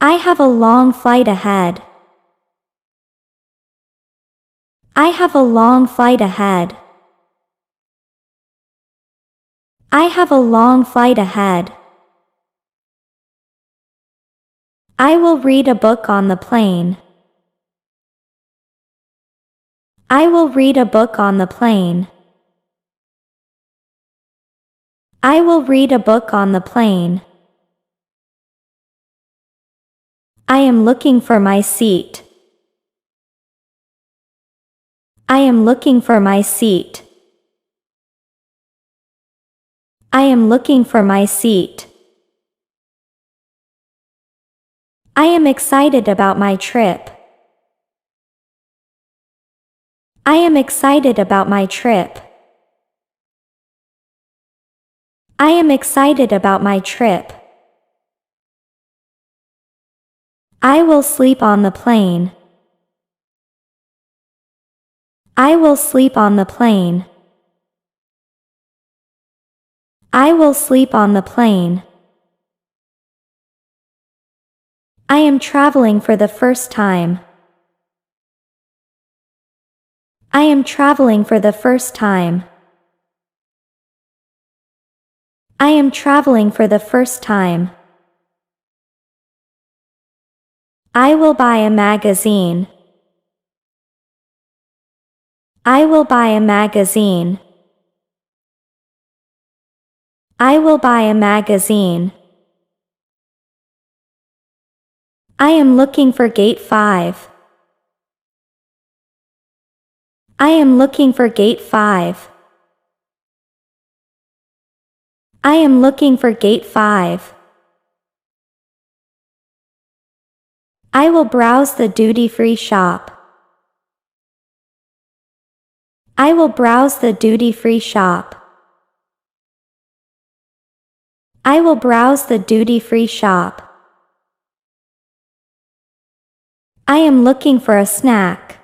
I have a long flight ahead. I have a long flight ahead. I have a long flight ahead. I will read a book on the plane. I will read a book on the plane. I will read a book on the plane. I am looking for my seat. I am looking for my seat. I am looking for my seat. I am excited about my trip. I am excited about my trip. I am excited about my trip. I will sleep on the plane. I will sleep on the plane. I will sleep on the plane. I am traveling for the first time. I am traveling for the first time. I am traveling for the first time. I will buy a magazine. I will buy a magazine. I will buy a magazine. I am looking for gate 5. I am looking for gate 5. I am looking for gate 5. I will browse the duty-free shop. I will browse the duty-free shop. I will browse the duty-free shop. I am looking for a snack.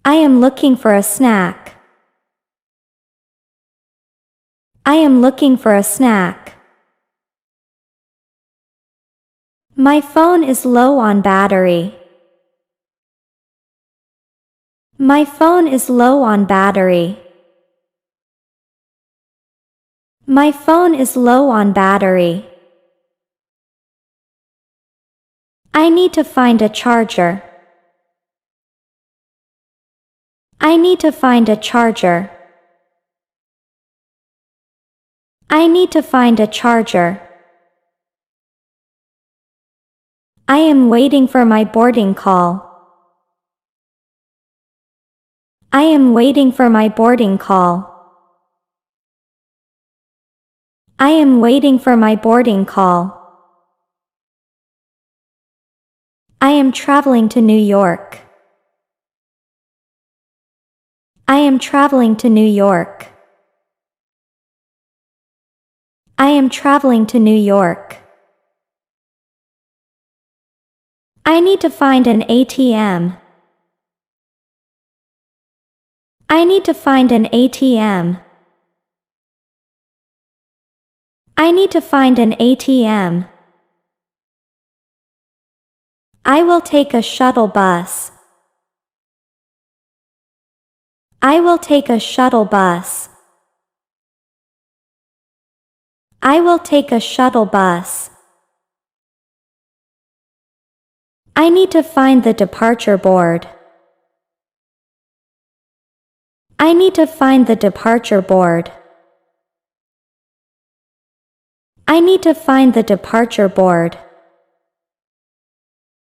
I am looking for a snack. I am looking for a snack. My phone is low on battery. My phone is low on battery. My phone is low on battery. I need to find a charger. I need to find a charger. I need to find a charger. I am waiting for my boarding call. I am waiting for my boarding call. I am waiting for my boarding call. I am traveling to New York. I am traveling to New York. I am traveling to New York. I need to find an ATM. I need to find an ATM. I need to find an ATM. I will take a shuttle bus. I will take a shuttle bus. I will take a shuttle bus. I need to find the departure board. I need to find the departure board. I need to find the departure board.